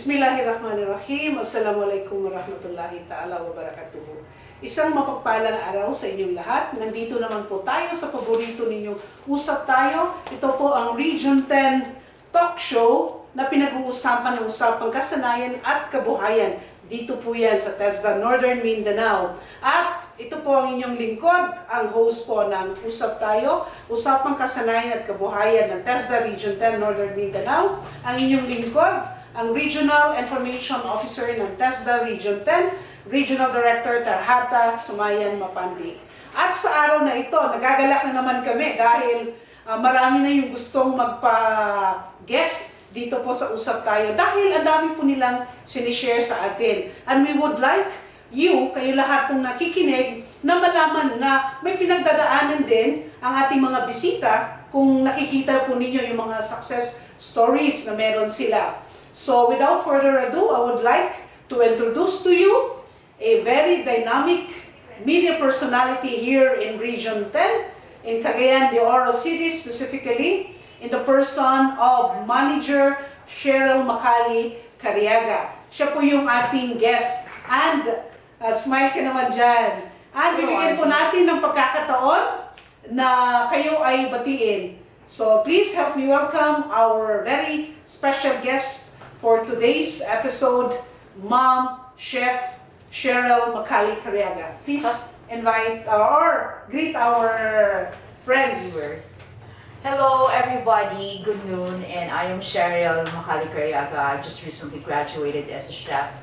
Bismillahirrahmanirrahim. Assalamualaikum warahmatullahi ta'ala wabarakatuh. Isang mapagpalang araw sa inyong lahat. Nandito naman po tayo sa paborito ninyong Usap Tayo. Ito po ang Region 10 talk show na pinag-uusapan ng Usapang Kasanayan at Kabuhayan. Dito po yan sa TESDA Northern Mindanao. At ito po ang inyong lingkod, ang host po ng Usap Tayo, Usapang Kasanayan at Kabuhayan ng TESDA Region 10 Northern Mindanao. Ang inyong lingkod, ang Regional Information Officer ng TESDA Region 10, Regional Director Tarhata S, Mapandi. At sa araw na ito, nagagalak na naman kami dahil marami na yung gustong magpa-guest dito po sa Usap Tayo dahil ang dami po nilang sinishare sa atin. And we would like you, kayo lahat pong nakikinig, na malaman na may pinagdadaanan din ang ating mga bisita kung nakikita po ninyo yung mga success stories na meron sila. So without further ado, I would like to introduce to you a very dynamic media personality here in Region 10, in Cagayan de Oro City specifically, in the person of Manager Chyrel Mcale Cariaga. Siya po yung ating guest. And smile ka naman dyan. And bibigyan po natin ng pagkakataon na kayo ay batiin. So please help me welcome our very special guest for today's episode, Ma'am Chef Chyrel Mcale Cariaga. Please invite or greet our friends. Viewers. Hello everybody, good noon, and I am Chyrel Mcale Cariaga. I just recently graduated as a chef,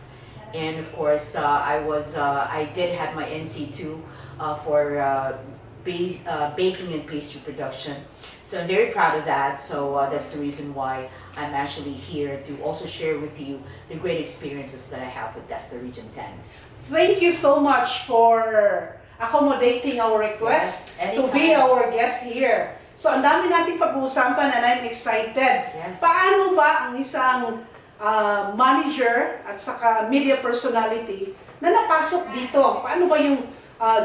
and of course I did have my NC2 for baking and pastry production. So I'm very proud of that. So that's the reason why I'm actually here to also share with you the great experiences that I have with TESDA Region 10. Thank you so much for accommodating our request to be our guest here. So ang dami nating pag-uusapan and I'm excited. Yes. Paano ba ang isang manager at saka media personality na napasok dito? Paano ba yung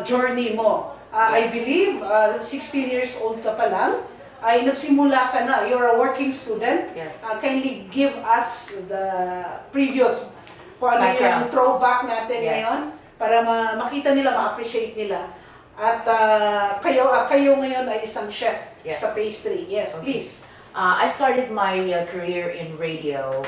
journey mo? I believe 16 years old ka pa lang, ay nagsimula ka na. You're a working student. Yes. Kindly give us the previous, kung ano yung throwback natin ngayon, para makita nila, ma-appreciate nila. At kayo ngayon ay isang chef sa pastry. Yes, please. I started my career in radio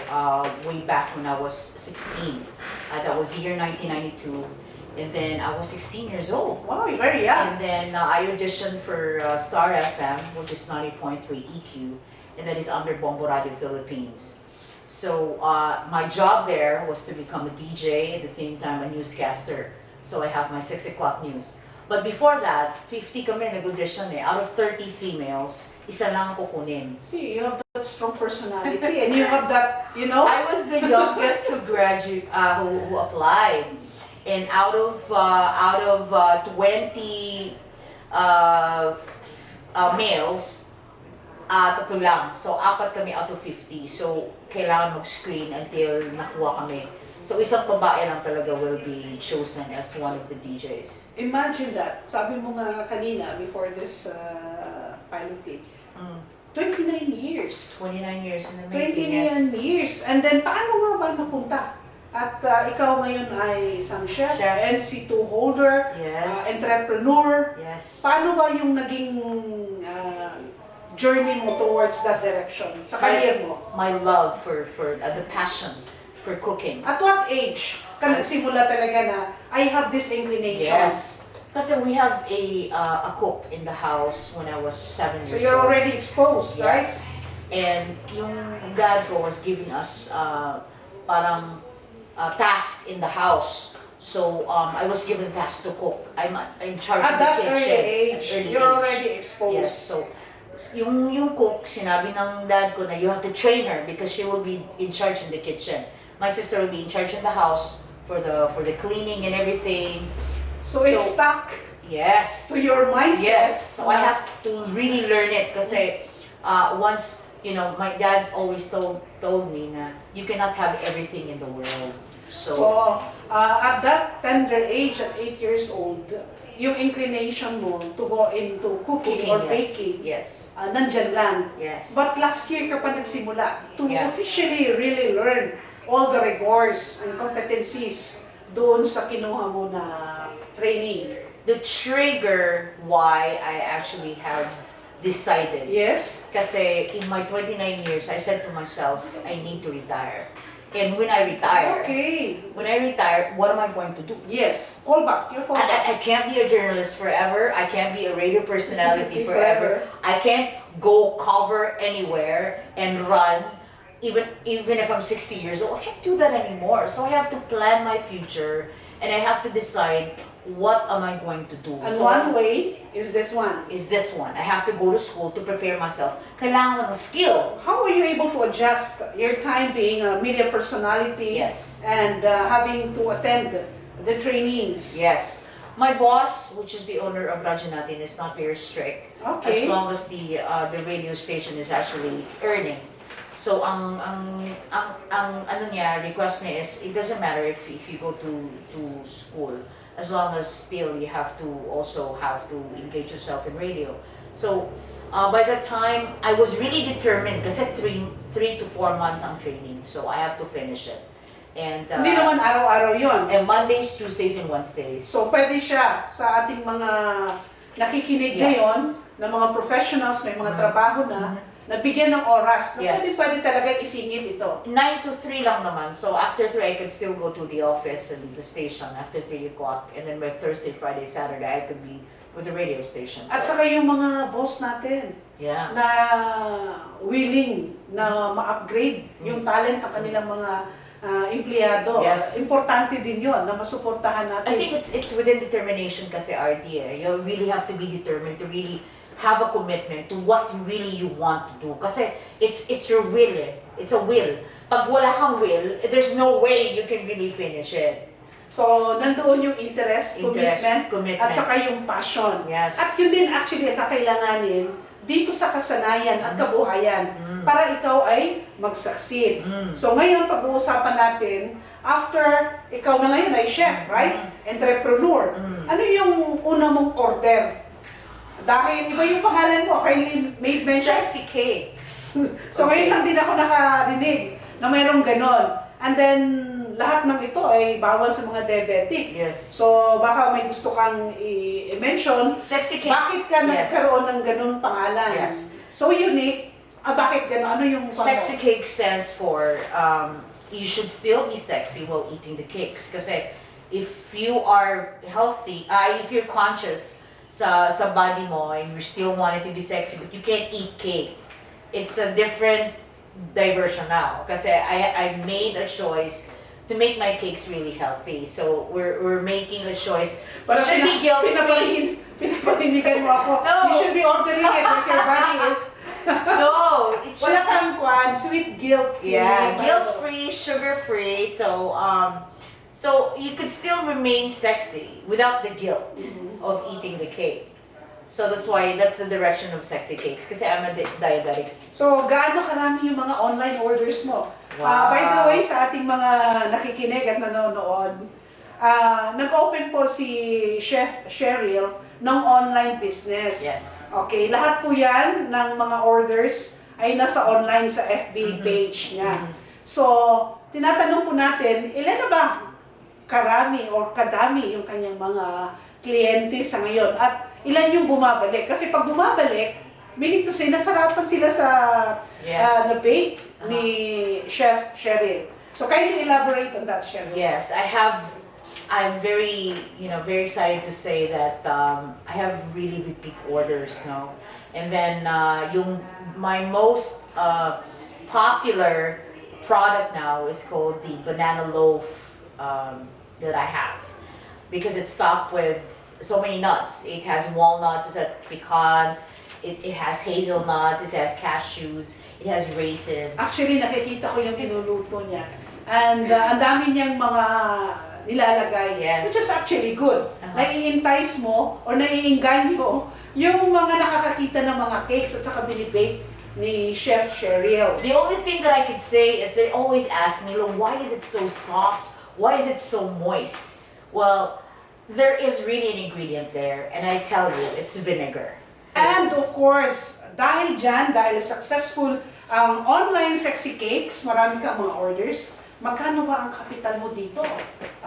way back when I was 16. That was year 1992. And then I was 16 years old. Wow, you're very young. And then I auditioned for Star FM, which is 90.3 EQ, and that is under Bombo Radio Philippines. So my job there was to become a DJ, at the same time a newscaster. So I have my 6 o'clock news. But before that, 50 kami nag-audition eh. Out of 30 females, isa lang ang kukunin. See, you have that strong personality and you have that, you know? I was the youngest who applied. And out of 20 males, 3 lang. So, 4 kami out of 50. So, kailangan mag-screen until nakuha kami. So, isang babae lang talaga will be chosen as one of the DJs. Imagine that. Sabi mo nga kanina, before this piloting, 29 years. 29 years in the making, 29 years. And then, paano nga ba napunta? At ikaw ngayon ay isang chef, NC2 holder, entrepreneur. Yes. Paano ba yung naging journey mo towards that direction sa career mo? My love for the passion for cooking. At what age ka nagsimula talaga na I have this inclination? Yes. Kasi we have a cook in the house when I was 7 years old. So you're already exposed, right? And yung dad ko was giving us parang task in the house. So I was given the task to cook. I'm in charge of the kitchen. At that early age, you're already exposed. Yes. So yung cook, sinabi ng dad ko na you have to train her because she will be in charge in the kitchen. My sister will be in charge in the house for the cleaning and everything. So it's stuck. Yes. To your mindset. Yes. So I have to really learn it kasi once, you know, my dad always told me na you cannot have everything in the world. So at that tender age, at 8 years old, yung inclination mo to go into cooking or baking, nandyan lang. Yes. But last year ka pa nagsimula to officially really learn all the rigors and competencies doon sa kinuha mo na training? The trigger why I actually have decided. Yes? Kasi in my 29 years, I said to myself, I need to retire. And when I retire, what am I going to do? Yes. Fall back. You fall back. I can't be a journalist forever. I can't be a radio personality forever. I can't go cover anywhere and run, even if I'm 60 years old. I can't do that anymore. So I have to plan my future, and I have to decide what am I going to do. And so one way is this one. I have to go to school to prepare myself. Kailangan ng skill. How were you able to adjust your time being a media personality Yes. and having to attend the trainings? Yes. My boss, which is the owner of Radyo Natin, is not very strict. Okay. As long as the radio station is actually earning. So ang ano niya, request niya is, it doesn't matter if you go to school, as long as still you have to engage yourself in radio. So by that time, I was really determined kasi 3 to 4 months ang training, so I have to finish it. And Hindi naman araw-araw yun. and Mondays, Tuesdays, and Wednesdays. So pwede siya sa ating mga nakikinig Yes. ngayon, na mga professionals, may mga trabaho na bigyan ng oras, na Yes. pwede talaga isingit ito. 9 to 3 lang naman. So after 3, I could still go to the office and the station after 3 o'clock. And then by Thursday, Friday, Saturday, I could be with the radio station. At So, saka yung mga boss natin yeah. na willing na ma-upgrade yung talent ng kanilang mga empleyado. Yes. Importante din yon na masuportahan natin. I think it's within determination kasi RD. You really have to be determined to really have a commitment to what you want to do. Kasi it's your will eh. It's a will. Pag wala kang will, there's no way you can really finish it. So, nandoon yung interest, commitment. at saka yung passion. Yes. At yun din actually ang kakailanganin dito sa Kasanayan at Kabuhayan para ikaw ay mag-succeed. So ngayon, pag-uusapan natin, after ikaw na ngayon ay chef, right? Entrepreneur. Ano yung una mong order? Dahil iba yung pangalan mo, kindly made mention. Sexy cakes. So ngayon lang din ako nakarinig na mayroong ganon. And then, lahat ng ito ay bawal sa mga diabetic. Yes. So, baka may gusto kang i-mention. Sexy cakes. Bakit ka Yes. nagkaroon ng ganun pangalan? Yes. So unique. Bakit gano'n? Ano yung Sexy cake stands for you should still be sexy while eating the cakes. Kasi if you are healthy, if you're conscious sa body mo and you still wanting to be sexy but you can't eat cake, it's a different diversion now. Kasi I made a choice to make my cakes really healthy. So we're making a choice. Parang Should be guilt-free. Pinapahinigan mo ako. No. You should be ordering it because your body is... No, it should Wala kang kwan, sweet guilt. Yeah, guilt-free, sugar-free. So you could still remain sexy without the guilt of eating the cake. So that's the direction of sexy cakes. Kasi I'm a diabetic. So, gaano karami yung mga online orders mo? Wow. By the way, sa ating mga nakikinig at nanonood, nag-open po si Chef Chyrel ng online business. Yes. Okay, lahat po yan ng mga orders ay nasa online sa FB page niya. So, tinatanong po natin, ilan na ba karami or kadami yung kanyang mga kliyente sa ngayon? At ilan yung bumabalik? Kasi pag bumabalik, meaning to say, nasarapan sila sa Yes. na-bake ni Chef Chyrel. So, kindly elaborate on that, Chef. Yes, I'm very excited to say that I have really repeat orders now. And then my most popular product now is called the banana loaf that I have, because it's topped with so many nuts. It has walnuts, it has pecans, it has hazelnuts, it has cashews, it has raisins. Actually, nakikita ko yung tinuluto niya. And ang dami niyang mga nilalagay, Yes. which is actually good. Nai-entice mo or naiinganyo yung mga nakakakita ng mga cakes at saka binibake ni Chef Chyrel. The only thing that I could say is they always ask me, why is it so soft? Why is it so moist? Well, there is really an ingredient there, and I tell you, it's vinegar. And of course, dahil successful ang online sexy cakes, marami kang mga orders, Magkano ba ang kapital mo dito,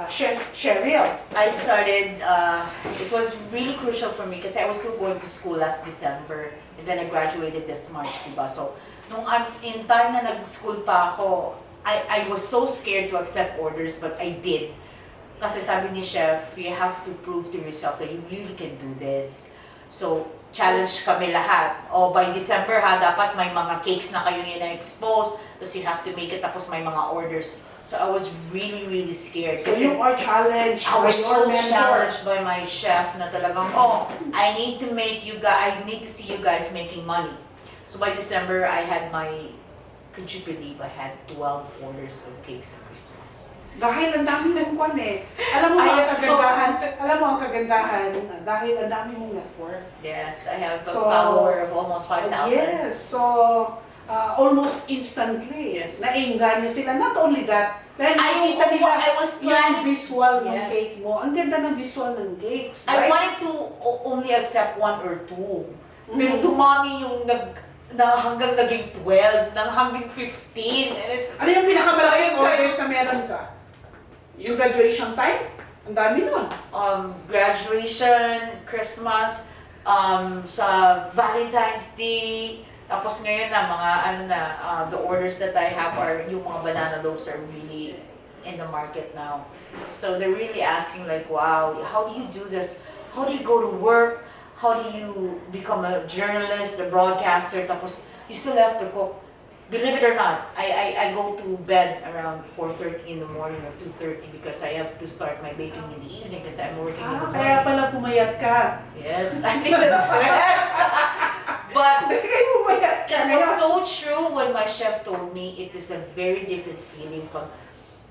Chef Chyrel? I started, it was really crucial for me kasi I was still going to school last December and then I graduated this March, diba? So, nung in time na nag-school pa ako, I was so scared to accept orders but I did. Kasi sabi ni Chef, you have to prove to yourself that you really can do this. So, challenge kami lahat. O, by December ha, dapat may mga cakes na kayo ina-expose, tapos you have to make it, tapos may mga orders. So, I was really, really scared. So, you are challenged I by was your so mentor. challenged by my chef na talagang, oh, I need to see you guys making money. So, by December, could you believe I had 12 orders of cakes at Christmas? Dahil ang dami mong kwan eh. Alam mo ang kagandahan, dahil ang dami mong network. Yes, I have a follower of almost 5,000. Yes, so almost instantly, Yes. nainganyo sila. Not only that, dahil nakikita nila I was yung planning, visual ng Yes. cake mo. Ang ganda ng visual ng cakes, I right? wanted to only accept 1 or 2. Pero Mhm. dumami yung hanggang naging 12, hanggang 15. And it's, Ano yung pinakamalaking Ayun, orders na meron ka? Yung graduation time? Ang dami nun. graduation, Christmas, sa Valentine's Day, tapos ngayon na the orders that I have are yung mga banana loaves are really in the market now. So they're really asking like, wow, how do you do this? How do you go to work? How do you become a journalist, a broadcaster? Tapos you still have to cook. Believe it or not, I go to bed around 4:30 in the morning or 2:30 because I have to start my baking in the evening because I'm working in the morning. Kaya pala pumayat ka. Yes, I fix the stress. But Kaya pumayat ka. it was so true when my chef told me it is a very different feeling pag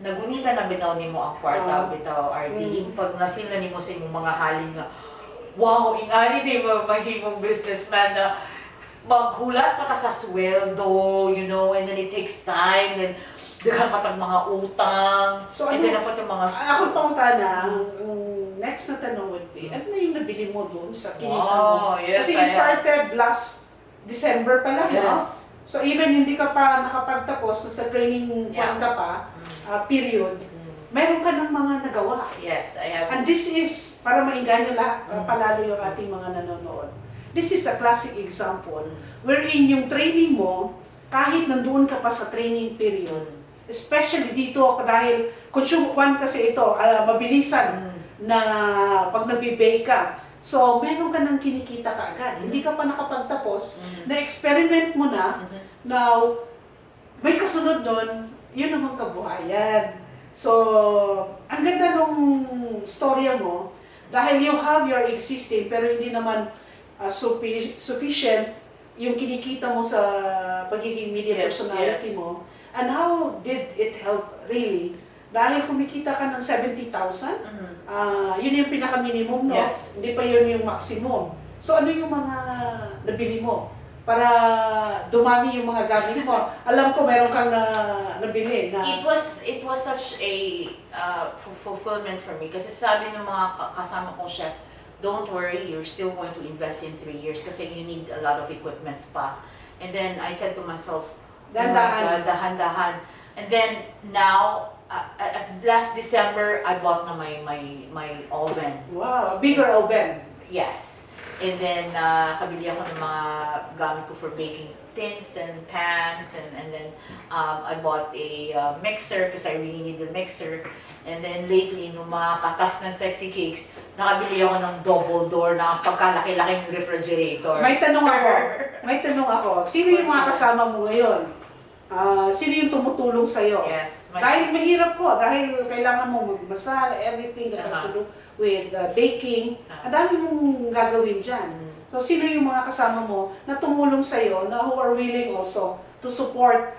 nagunita na bitaw nimo ang kwarta, bitaw RD, pag na-feel na nimo sa imong mga halin nga, wow, ingani din mo mahimong businessman na maghulat pa ka sa sweldo, you know, and then it takes time, then daghan pa tag mga utang, So, and then dapat yung mga Ako pang tanang, next na tanong would be, ano na yung nabili mo doon sa kinita mo? Oh, yes, Kasi you started last December pa lang, no? Yes. So even hindi ka pa nakapagtapos, nasa training Yeah. ka pa, period, meron ka ng mga nagawa. Yes, I have. And this is, para mainganyo lahat, palalo yung ating mga nanonood. This is a classic example wherein yung training mo, kahit nandoon ka pa sa training period, especially dito dahil consume one kasi ito, mabilisan na pag nagbe-bake ka. So, meron ka nang kinikita kaagad. Hindi ka pa nakapagtapos, na-experiment mo na. Now, may kasunod nun, yun naman kabuhayan. So, ang ganda nung storya mo, dahil you have your existing, pero hindi naman sufficient yung kinikita mo sa pagiging media personality mo. And how did it help really? Dahil kumikita ka ng 70,000, yun yung pinaka-minimum, no? Yes. Hindi pa yun yung maximum. So ano yung mga nabili mo? Para dumami yung mga gamit mo. Alam ko meron kang nabili na... It was such a fulfillment for me kasi sabi ng mga kasama kong chef, don't worry, you're still going to invest in 3 years kasi you need a lot of equipments pa. And then I said to myself, dahan-dahan. And then now, last December, I bought na my oven. Wow, a bigger oven. Yes. And then, kabili ako ng mga gamit ko for baking tins and pans. And then, I bought a mixer because I really need a mixer. And then lately, nung mga katas ng sexy cakes, nakabili ako ng double door na pagkalaki-laking refrigerator. May tanong ako. Sino yung mga kasama mo ngayon? Sino yung tumutulong sa'yo? Yes. Dahil mahirap po, dahil kailangan mo magmasal, everything that has to do with baking. Ang dami mong gagawin dyan. So, sino yung mga kasama mo na tumulong sa'yo, na who are willing also to support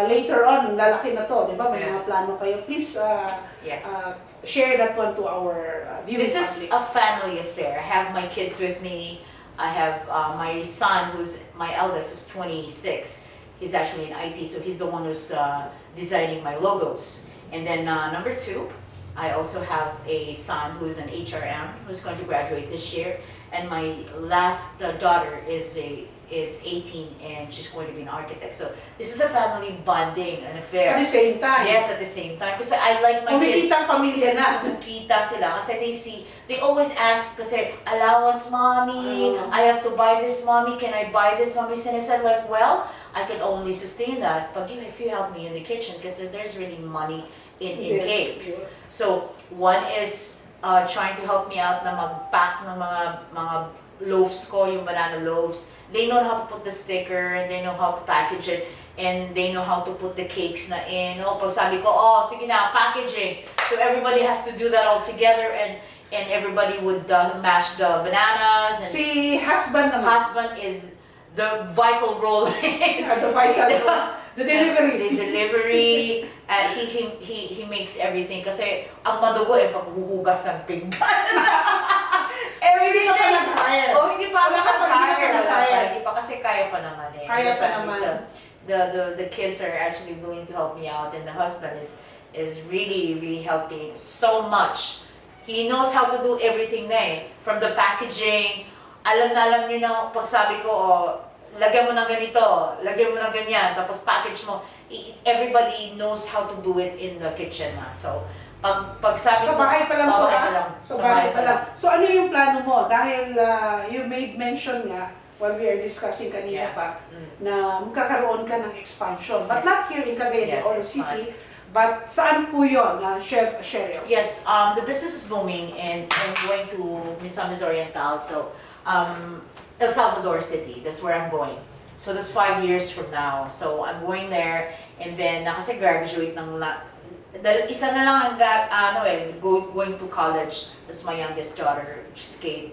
later on, lalaki na to, di ba? May mga plano kayo. Please share that one to our viewing This is public. a family affair. I have my kids with me. I have my son, who's my eldest, is 26. He's actually in IT, so he's the one who's designing my logos. And then number 2, I also have a son who's an HRM, who's going to graduate this year. And my last daughter is a is 18 and she's going to be an architect. So this is a family bonding and affair. At the same time. Yes, at the same time. Kasi I like my kids. Kumikita ang pamilya na. Kumikita sila kasi they always ask kasi, allowance, mommy, I have to buy this, mommy, can I buy this, mommy? And I said like, well, I can only sustain that but if you help me in the kitchen because there's really money in cakes. So one is trying to help me out na mag-pack ng mga loaves ko, yung banana loaves. They know how to put the sticker, and they know how to package it, and they know how to put the cakes na in. Pag sabi ko, sige na, packaging. So everybody has to do that all together, and everybody would mash the bananas. And Si husband naman. husband is the vital role. The vital role. The delivery. The delivery. He makes everything. Kasi ang madugo paghuhugas ng pinggan. Hindi ka pa nag-hire. Hindi pa ako nag-hire. Hindi pa kasi kaya pa naman eh. Kaya pa naman. The kids are actually willing to help me out, and the husband is really helping so much. He knows how to do everything na eh. From the packaging, alam niya na pag sabi ko, lagyan mo ng ganito, lagyan mo ng ganyan, tapos package mo. Everybody knows how to do it in the kitchen na. So, pag sabi Sa bahay pa lang to, Sa bahay pa lang. So ano yung plano mo? Dahil you made mention nga, while we are discussing kanina pa, na magkakaroon ka ng expansion. But not here in Cagayan or City, but saan po yun, Chef Chyrel? Yes, the business is booming and I'm going to Misamis Oriental, so El Salvador City, that's where I'm going. So that's 5 years from now. So I'm going there, and then kasi graduate ng isa na lang ang going to college. That's my youngest daughter, she's Kate.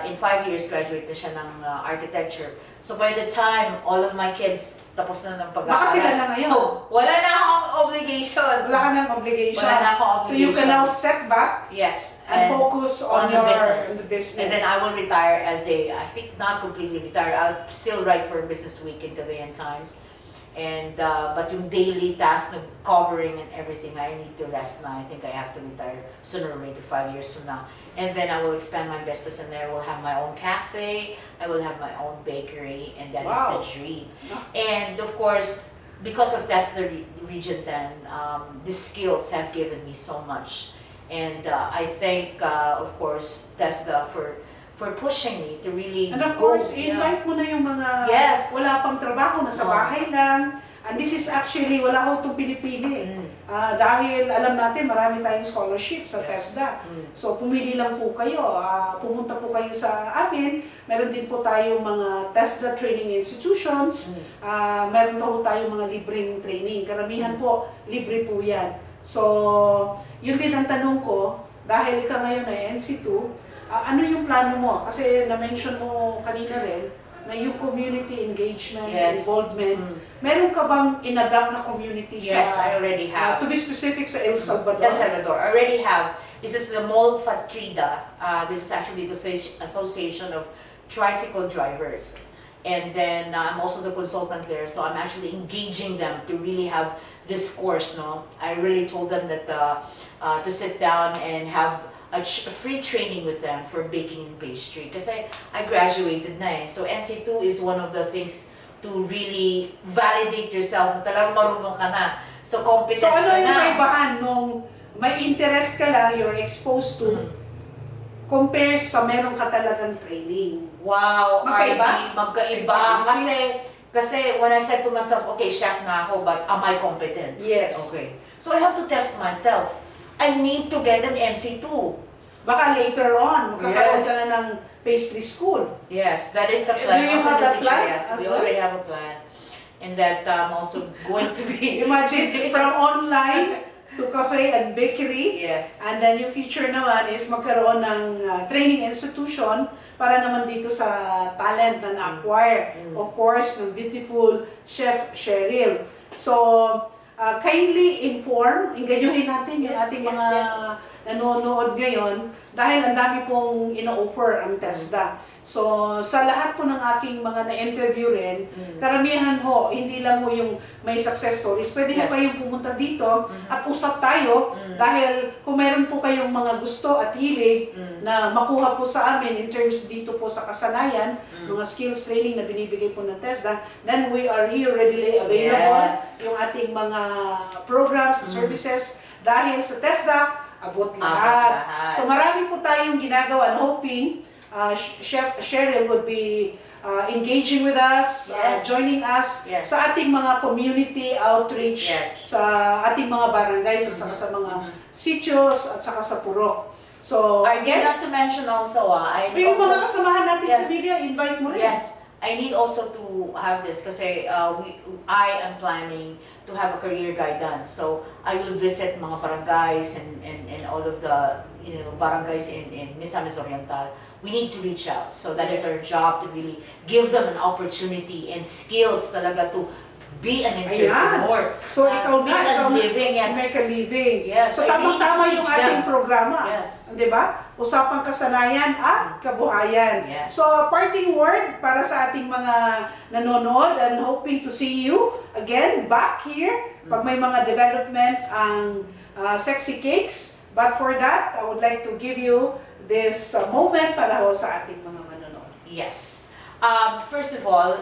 In 5 years, graduate na siya ng architecture. So by the time all of my kids tapos na ng pag-aaral, baka sila na ngayon. Wala na akong obligation. Wala ka ng obligation. Wala na akong So you can now step back yes, and focus on the business. the business. And then I will retire I think not completely retire, I'll still write for Business Week in Cagayan Times. And but yung daily task ng covering and everything, I need to rest now. I think I have to retire sooner or later, 5 years from now. And then I will expand my business, and there I will have my own cafe, I will have my own bakery, and that is the dream. And of course, because of TESDA Region 10, the skills have given me so much. And I thank, of course, TESDA for pushing me to really and of go, course, invite mo na yung mga wala pang trabaho, nasa bahay lang. And this is actually, wala ko itong pinipili. Dahil alam natin, marami tayong scholarship sa TESDA. So pumili lang po kayo, pumunta po kayo sa amin. Meron din po tayong mga TESDA training institutions. Meron po tayong mga libreng training. Karamihan po, libre po yan. So, yun din ang tanong ko, dahil ikaw ngayon ay NC2, ano yung plano mo? Kasi na-mention mo kanina rin na yung community engagement, involvement. Meron ka bang in-adapt na community Yes, I already have. To be specific sa El Salvador? El Salvador, I already have. This is the Mall Fatrida. This is actually the Association of Tricycle Drivers. And then I'm also the consultant there, so I'm actually engaging them to really have this course. I really told them that to sit down and have a free training with them for baking and pastry kasi I graduated na eh. So NC2 is one of the things to really validate yourself na talagang marunong ka na. So competent ka na. So ano yung kaibahan nung may interest ka lang, you're exposed to, compared sa meron ka talagang training? Wow, Magkaiba? Magkaiba. Kasi when I said to myself, okay, chef na ako, but am I competent? Yes. Okay. So I have to test myself. I need to get an NC2. Baka later on, magkakaroon ka na ng pastry school. Yes, that is the plan. Do you have that plan? Yes, we already have a plan. And that I'm also going to be... Imagine, from online to cafe and bakery. Yes. And then yung future naman is magkaroon ng training institution para naman dito sa talent na na-acquire. Of course, ng beautiful Chef Chyrel. So, kindly inform, inganyuhin natin yung ating mga nanonood ngayon dahil ang dami pong ino-offer ang TESDA. So, sa lahat po ng aking mga na-interview rin, karamihan ho, hindi lang ho yung may success stories. Pwede ho kayong pumunta dito at usap tayo dahil kung meron po kayong mga gusto at hilig na makuha po sa amin in terms dito po sa Kasanayan, mga skills training na binibigay po ng TESDA, then we are here readily available. Yes. Yung ating mga programs, services, dahil sa TESDA, abot lahat. So marami po tayong ginagawa and hoping Chef Chyrel would be engaging with us, joining us sa ating mga community outreach sa ating mga barangays at saka sa mga sitios at saka sa purok. So, again, not to mention also, yung mga kasamahan natin sa video, invite mo rin. Yes, I need also to have this kasi I am planning to have a career guidance. So, I will visit mga barangays and all of the barangays in Misamis Oriental. We need to reach out. So that is our job, to really give them an opportunity and skills talaga to be an entrepreneur. So ikaw make a living. Yes. So tamang-tama yung ating programa. Yes. Di ba? Usapang Kasanayan at Kabuhayan. Yes. So parting word para sa ating mga nanonood and hoping to see you again back here pag may mga development ang Sexy Cakes. But for that, I would like to give you this moment para ho sa ating mga manonood. Yes. First of all,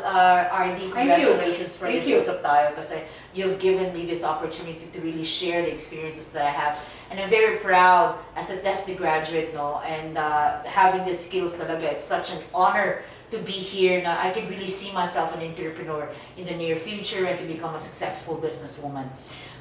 RD, congratulations for this Usap tayo kasi you've given me this opportunity to really share the experiences that I have. And I'm very proud as a TESDA graduate, and having the skills talaga, it's such an honor to be here. Na I can really see myself an entrepreneur in the near future and to become a successful businesswoman.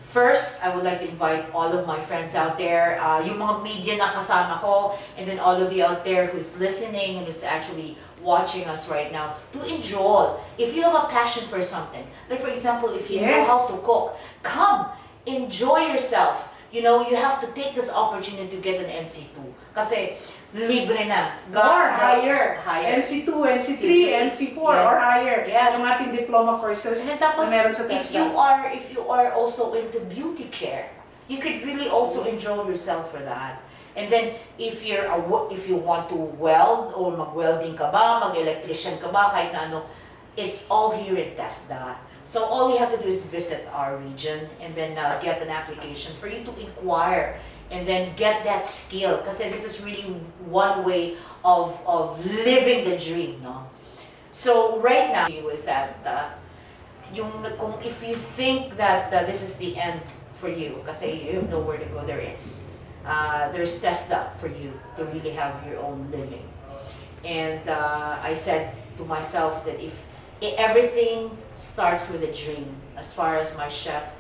First, I would like to invite all of my friends out there, yung mga media na kasama ko, and then all of you out there who's listening and who's actually watching us right now, to enjoy. If you have a passion for something, like for example, if you know how to cook, come, enjoy yourself. You have to take this opportunity to get an NC2. Kasi libre na. Or higher. NC2, NC3, NC4 or higher. Yung ating diploma courses na meron sa TESDA. If you are also into beauty care, you could really also enjoy yourself for that. And then if you want to weld or mag-welding ka ba, mag-electrician ka ba, kahit na ano, it's all here in TESDA. So all you have to do is visit our region and then get an application for you to inquire and then get that skill, kasi this is really one way of living the dream, no? So right now is that if you think that this is the end for you, kasi you have nowhere to go, there's TESDA for you to really have your own living. And I said to myself that if everything starts with a dream, as far as my chef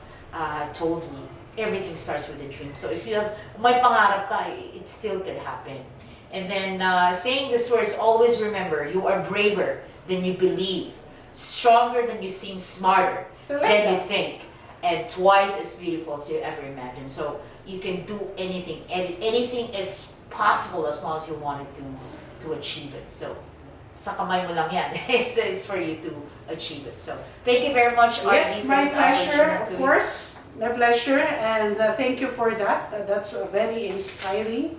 told me, everything starts with a dream. So if you have may pangarap ka, it still can happen. And then saying these words, always remember, you are braver than you believe, stronger than you seem, smarter than you think, and twice as beautiful as you ever imagined. So you can do anything, and anything is possible as long as you wanted to achieve it. So sa kamay mo lang yan. It's for you to achieve it. So thank you very much, RD, Yes, my pleasure, of course. My pleasure, and thank you for that. That's a very inspiring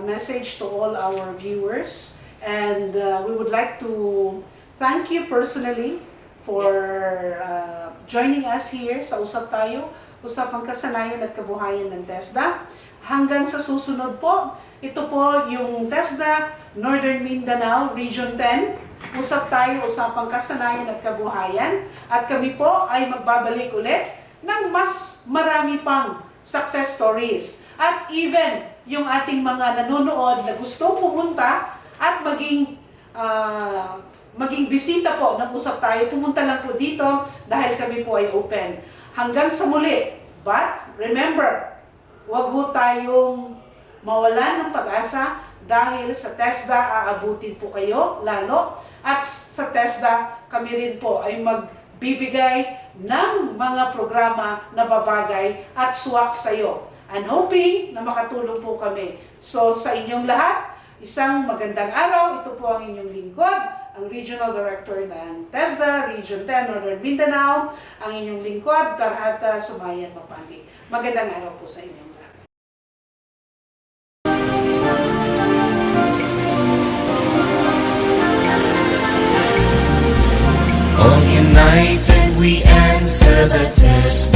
message to all our viewers. And we would like to thank you personally for joining us here sa Usap Tayo, Usapang Kasanayan at Kabuhayan ng TESDA. Hanggang sa susunod po, ito po yung TESDA Northern Mindanao Region 10. Usap Tayo, Usapang Kasanayan at Kabuhayan. At kami po ay magbabalik ulit ng mas marami pang success stories. At even yung ating mga nanonood na gusto pumunta at maging bisita po ng Usap Tayo, pumunta lang po dito dahil kami po ay open. Hanggang sa muli. But remember, huwag ho tayong mawalan ng pag-asa dahil sa TESDA aabutin po kayo lalo. At sa TESDA kami rin po ay magbibigay ng mga programa na babagay at swak sa iyo. And hoping na makatulong po kami. So sa inyong lahat, isang magandang araw. Ito po ang inyong lingkod, ang Regional Director ng TESDA, Region 10, Northern Mindanao. Ang inyong lingkod, Tarhata S, Mapandi. Magandang araw po sa inyong lahat. All united we answer the test.